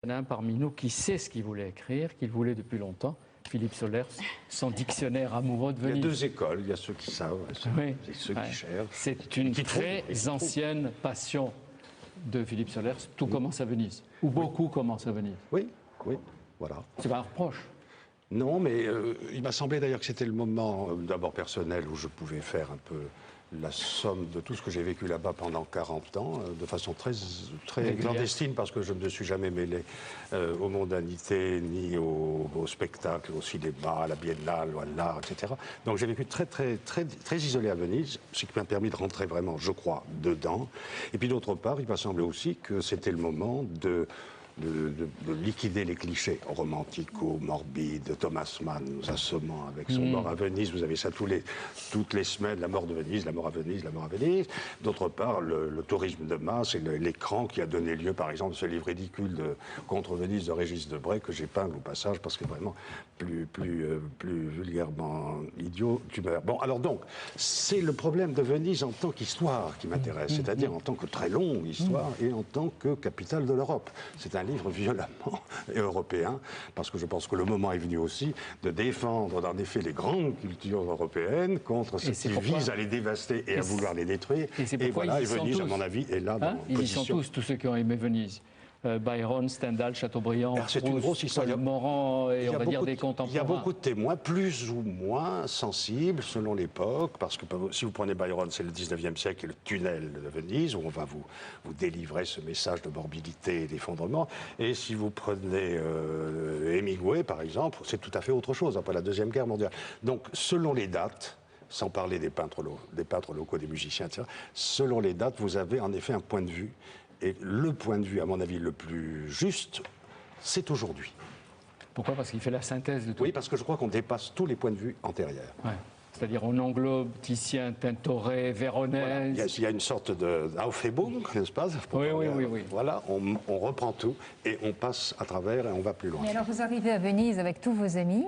en a un parmi nous qui sait ce qu'il voulait écrire, qu'il voulait depuis longtemps. Philippe Sollers, son dictionnaire amoureux de Venise. Il y a deux écoles, il y a ceux qui savent et ceux qui cherchent. C'est une très ancienne passion de Philippe Sollers. Tout commence à Venise, ou beaucoup commencent à Venise. Oui, voilà. C'est pas un reproche. Non, mais il m'a semblé d'ailleurs que c'était le moment, d'abord personnel, où je pouvais faire un peu la somme de tout ce que j'ai vécu là-bas pendant 40 ans, de façon très clandestine, parce que je ne me suis jamais mêlé aux mondanités, ni au spectacle, au cinéma, à la biennale, à l'art, etc. Donc j'ai vécu très isolé à Venise, ce qui m'a permis de rentrer vraiment, je crois, dedans. Et puis d'autre part, il m'a semblé aussi que c'était le moment de liquider les clichés romantico-morbides de Thomas Mann, nous assommant avec son mort à Venise. Vous avez ça toutes les semaines, la mort de Venise, la mort à Venise, la mort à Venise. D'autre part, le tourisme de masse et l'écran qui a donné lieu, par exemple, à ce livre ridicule contre Venise de Régis Debray, que j'épingle au passage parce que vraiment plus vulgairement idiot, tu meurs. Bon, alors donc, c'est le problème de Venise en tant qu'histoire qui m'intéresse, c'est-à-dire en tant que très longue histoire et en tant que capitale de l'Europe. C'est un livre violemment européen, parce que je pense que le moment est venu aussi de défendre, en effet, les grandes cultures européennes contre ceux qui visent à les dévaster et à vouloir les détruire. Et voilà, et Venise, à mon avis, est là dans ils y sont tous ceux qui ont aimé Venise. Byron, Stendhal, Chateaubriand, Proust, Morand et on va dire des contemporains. Il y a beaucoup de témoins, plus ou moins sensibles selon l'époque, parce que si vous prenez Byron, c'est le 19e siècle et le tunnel de Venise, où on va vous délivrer ce message de morbidité et d'effondrement. Et si vous prenez Hemingway, par exemple, c'est tout à fait autre chose, après la Deuxième Guerre mondiale. Donc, selon les dates, sans parler des peintres locaux, des musiciens, etc., selon les dates, vous avez en effet un point de vue. Et le point de vue, à mon avis, le plus juste, c'est aujourd'hui. Pourquoi ? Parce qu'il fait la synthèse de tout. Oui, parce que je crois qu'on dépasse tous les points de vue antérieurs. Ouais. C'est-à-dire on englobe Titien, Tintoret, Véronèse. Voilà. Il y a une sorte d'Aufhebung, n'est-ce pas ? Oui. Voilà, on reprend tout et on passe à travers et on va plus loin. Mais alors vous arrivez à Venise avec tous vos amis,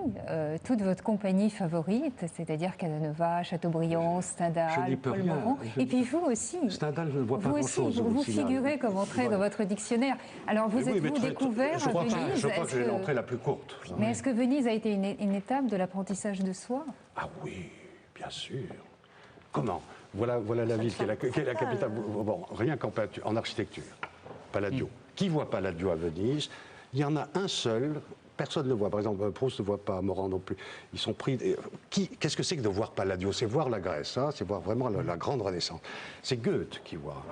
toute votre compagnie favorite, c'est-à-dire Casanova, Chateaubriand, Stendhal, Paul Morand. Et puis vous aussi. Stendhal, je ne vois pas grand-chose. Vous figurez comme entrée dans votre dictionnaire. Alors vous êtes-vous découvert à Venise ? Je crois que j'ai l'entrée la plus courte. Mais est-ce que Venise a été une étape de l'apprentissage de soi ? Ah oui, bien sûr. Comment ? Voilà la ville qui est la capitale. Bon, rien en architecture. Palladio. Qui voit Palladio à Venise ? Il y en a un seul. Personne ne le voit. Par exemple, Proust ne voit pas, Morand non plus. Ils sont pris. Qu'est-ce que c'est que de voir Palladio ? C'est voir la Grèce, hein, c'est voir vraiment la grande Renaissance. C'est Goethe qui voit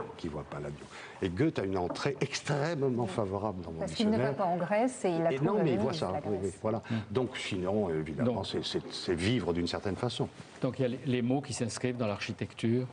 Palladio. Et Goethe a une entrée extrêmement favorable dans mon dictionnaire. Parce qu'il ne va pas en Grèce et il a trouvé non, mais il voit Venise, ça. Oui, voilà. Donc, sinon, évidemment, c'est vivre d'une certaine façon. Donc, il y a les mots qui s'inscrivent dans l'architecture.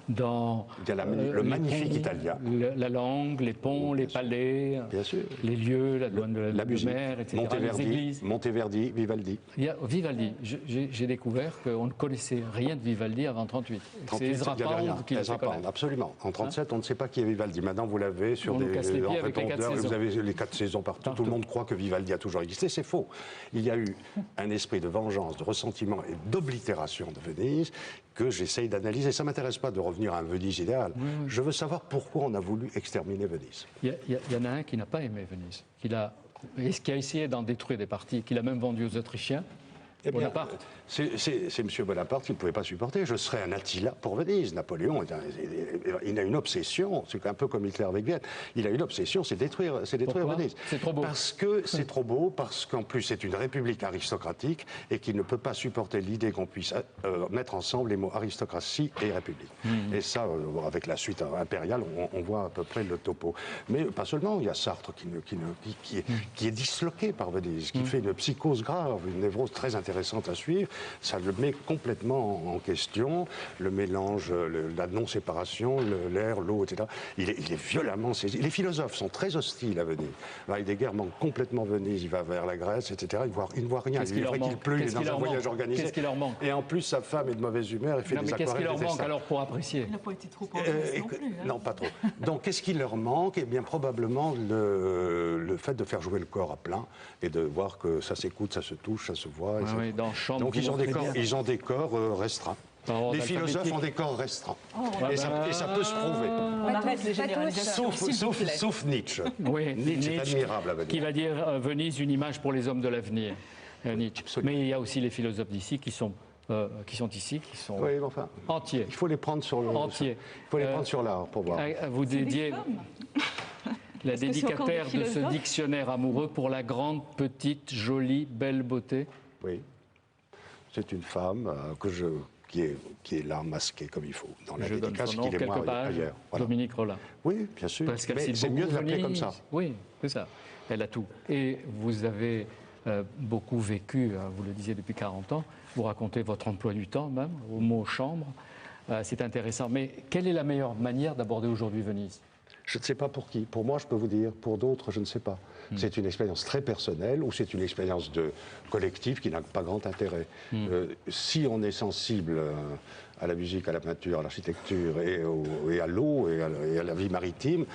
Dans il y a le magnifique italien. La langue, les ponts, les palais, bien sûr. Les lieux, la douane de la mer, etc. Les églises. Monteverdi, Vivaldi. Il y a Vivaldi. J'ai découvert qu'on ne connaissait rien de Vivaldi avant 1938. C'est Ezra Pound qui l'a fait connaître. Absolument. En 1937, on ne sait pas qui est Vivaldi. Maintenant, vous l'avez sur des répondeurs. Vous avez les 4 saisons partout. Tout le monde croit que Vivaldi a toujours existé. C'est faux. Il y a eu un esprit de vengeance, de ressentiment et d'oblitération de Venise que j'essaye d'analyser. Ça ne m'intéresse pas de revenir à un Venise idéal. Oui. Je veux savoir pourquoi on a voulu exterminer Venise. Il y en a un qui n'a pas aimé Venise, qui a essayé d'en détruire des parties, qu'il a même vendu aux Autrichiens. Bonaparte. C'est M. Bonaparte qui ne pouvait pas supporter. Je serais un Attila pour Venise. Napoléon, il a une obsession, c'est un peu comme Hitler avec Vienne. Il a une obsession, c'est détruire Venise. C'est trop beau. Parce que c'est trop beau, parce qu'en plus c'est une république aristocratique et qu'il ne peut pas supporter l'idée qu'on puisse mettre ensemble les mots aristocratie et république. Et ça, avec la suite impériale, on voit à peu près le topo. Mais pas seulement, il y a Sartre qui est disloqué par Venise, qui fait une psychose grave, une névrose très intéressante à suivre. Ça le met complètement en question, le mélange, la non-séparation, l'air, l'eau, etc. Il est violemment saisi. Les philosophes sont très hostiles à Venise. Heidegger manque complètement Venise, il va vers la Grèce, etc. Il ne voit rien. Il est vrai qu'il pleut, il est dans un voyage organisé. Qu'est-ce qui leur manque ? Et en plus, sa femme est de mauvaise humeur, elle fait des aquarelles. Qu'est-ce qui leur manque alors pour apprécier ? Il n'a pas été trop ambitieux non plus. Hein. Non, pas trop. Donc, qu'est-ce qui leur manque ? Eh bien, probablement le fait de faire jouer le corps à plein et de voir que ça s'écoute, ça se touche, ça se voit. Dans chambre, donc, ils ont des corps restreints. Les philosophes ont des corps restreints. Et ça peut se prouver. On arrête les généralisations. Sauf Nietzsche. Oui, Nietzsche est admirable à Venise. Qui va dire Venise, une image pour les hommes de l'avenir. Nietzsche. Mais il y a aussi les philosophes d'ici qui sont ici, qui sont entiers. Il faut les prendre sur l'art pour voir. Vous dédiez la dédicataire de ce dictionnaire amoureux pour la grande, petite, jolie, belle beauté. Oui. C'est une femme qui est là, masquée comme il faut, dans la dédicace qu'il est moi ailleurs. Voilà. Dominique Rolin. Oui, bien sûr. Parce qu'elle mais c'est mieux de l'appeler comme ça. Oui, c'est ça. Elle a tout. Et vous avez beaucoup vécu, vous le disiez, depuis 40 ans. Vous racontez votre emploi du temps même, au mot chambre. C'est intéressant. Mais quelle est la meilleure manière d'aborder aujourd'hui Venise ? Je ne sais pas pour qui. Pour moi, je peux vous dire. Pour d'autres, je ne sais pas. C'est une expérience très personnelle ou c'est une expérience collective qui n'a pas grand intérêt. Si on est sensible à la musique, à la peinture, à l'architecture et à l'eau et à la vie maritime,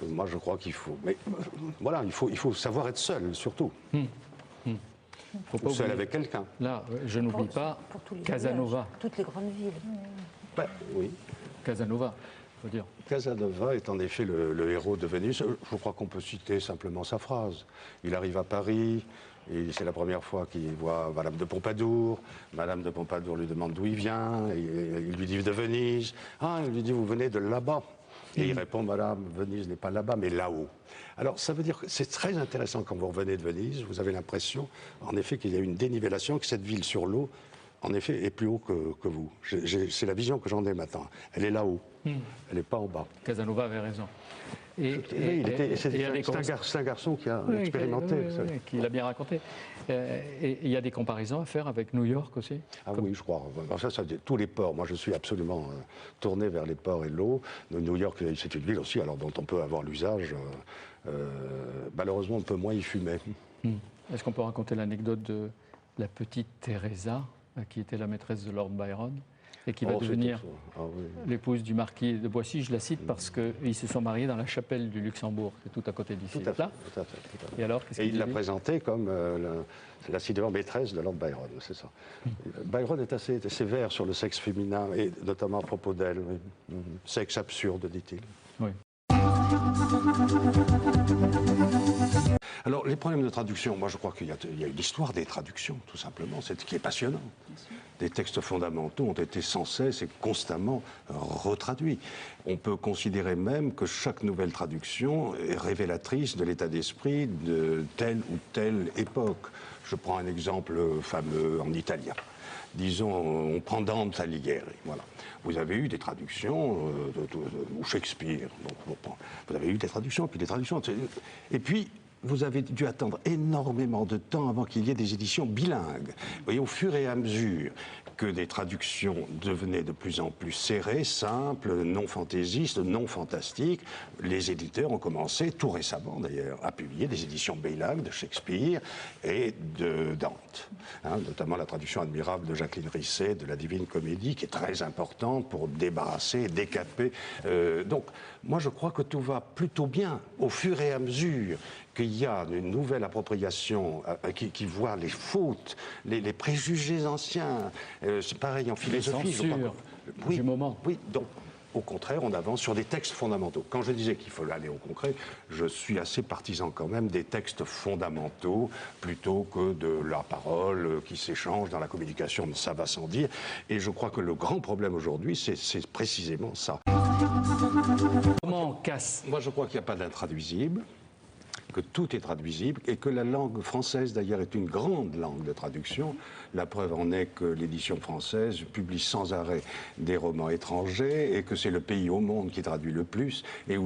moi, je crois qu'il faut... Mais voilà, il faut savoir être seul, surtout. Faut pas seul avec quelqu'un. Là, je n'oublie pas Casanova. Toutes les grandes villes. Ben, oui. Casanova, faut dire. Casanova est en effet le héros de Venise. Je crois qu'on peut citer simplement sa phrase. Il arrive à Paris, et c'est la première fois qu'il voit Madame de Pompadour. Madame de Pompadour lui demande d'où il vient, et il lui dit de Venise. Ah, il lui dit, vous venez de là-bas. Et il répond, Madame, Venise n'est pas là-bas, mais là-haut. Alors, ça veut dire que c'est très intéressant quand vous revenez de Venise, vous avez l'impression, en effet, qu'il y a une dénivellation, que cette ville sur l'eau, en effet, est plus haut que vous. C'est la vision que j'en ai maintenant. Elle est là-haut, elle n'est pas en bas. Casanova avait raison. C'est un garçon qui a expérimenté. Qui l'a bien raconté. Et il y a des comparaisons à faire avec New York aussi. Oui, je crois. Tous les ports. Moi, je suis absolument tourné vers les ports et l'eau. New York, c'est une ville aussi, alors dont on peut avoir l'usage. Malheureusement, on peut moins y fumer. Est-ce qu'on peut raconter l'anecdote de la petite Teresa, qui était la maîtresse de Lord Byron et qui va devenir l'épouse du marquis de Boissy? Je la cite parce qu'ils se sont mariés dans la chapelle du Luxembourg, c'est tout à côté d'ici. Tout à fait. Et alors, il l'a présentée comme la ci-devant maîtresse de Lord Byron, c'est ça. Byron est assez sévère sur le sexe féminin, et notamment à propos d'elle. Sexe absurde, dit-il. Oui. Alors, les problèmes de traduction, moi je crois qu'il y a une histoire des traductions, tout simplement, c'est ce qui est passionnant. Des textes fondamentaux ont été sans cesse et constamment retraduits. On peut considérer même que chaque nouvelle traduction est révélatrice de l'état d'esprit de telle ou telle époque. Je prends un exemple fameux en italien. Disons, on prend Dante Alighieri, voilà. Vous avez eu des traductions, ou Shakespeare, vous avez eu des traductions, puis des traductions. Et puis, vous avez dû attendre énormément de temps avant qu'il y ait des éditions bilingues. Vous voyez, au fur et à mesure que des traductions devenaient de plus en plus serrées, simples, non fantaisistes, non fantastiques, les éditeurs ont commencé, tout récemment d'ailleurs, à publier des éditions bilingues de Shakespeare et de Dante. Notamment la traduction admirable de Jacqueline Risset de la Divine Comédie, qui est très importante pour débarrasser, décaper. Donc, moi je crois que tout va plutôt bien au fur et à mesure qu'il y a une nouvelle appropriation qui voit les fautes, les préjugés anciens. C'est pareil en philosophie. Du moment. Oui, donc au contraire, on avance sur des textes fondamentaux. Quand je disais qu'il faut aller au concret, je suis assez partisan quand même des textes fondamentaux plutôt que de la parole qui s'échange dans la communication, ça va sans dire. Et je crois que le grand problème aujourd'hui, c'est précisément ça. Comment on casse? Moi, je crois qu'il n'y a pas d'intraduisible, que tout est traduisible et que la langue française, d'ailleurs, est une grande langue de traduction. La preuve en est que l'édition française publie sans arrêt des romans étrangers et que c'est le pays au monde qui traduit le plus et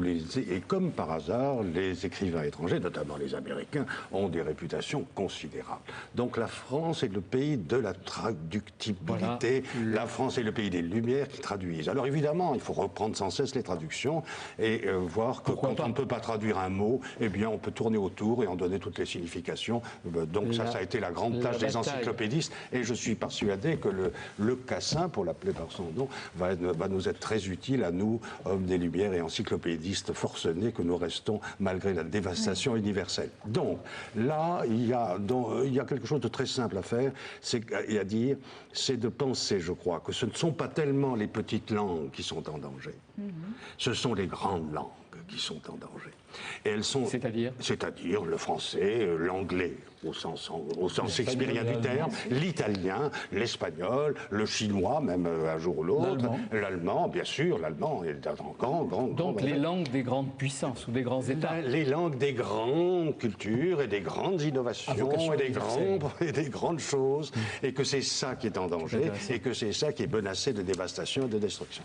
comme par hasard, les écrivains étrangers, notamment les Américains, ont des réputations considérables. Donc la France est le pays de la traductibilité. Voilà. La France est le pays des Lumières qui traduisent. Alors évidemment, il faut reprendre sans cesse les traductions et voir que quand on ne peut pas traduire un mot, eh bien on peut tourner autour et en donner toutes les significations. Donc ça a été la grande tâche des encyclopédistes. Et je suis persuadé que le Cassin, pour l'appeler par son nom, va nous être très utile à nous, hommes des Lumières et encyclopédistes forcenés que nous restons malgré la dévastation universelle. Donc là, il y a quelque chose de très simple à faire, c'est de penser, je crois, que ce ne sont pas tellement les petites langues qui sont en danger. Ce sont les grandes langues qui sont en danger. Et elles sont, c'est-à-dire le français, l'anglais au sens shakespearien du terme, l'italien, l'espagnol, le chinois, même un jour ou l'autre, l'allemand, bien sûr, l'allemand est un grand. Donc les langues des grandes puissances ou des grands États. Les langues des grandes cultures et des grandes innovations et des grandes choses, et que c'est ça qui est en danger, et que c'est ça qui est menacé de dévastation et de destruction.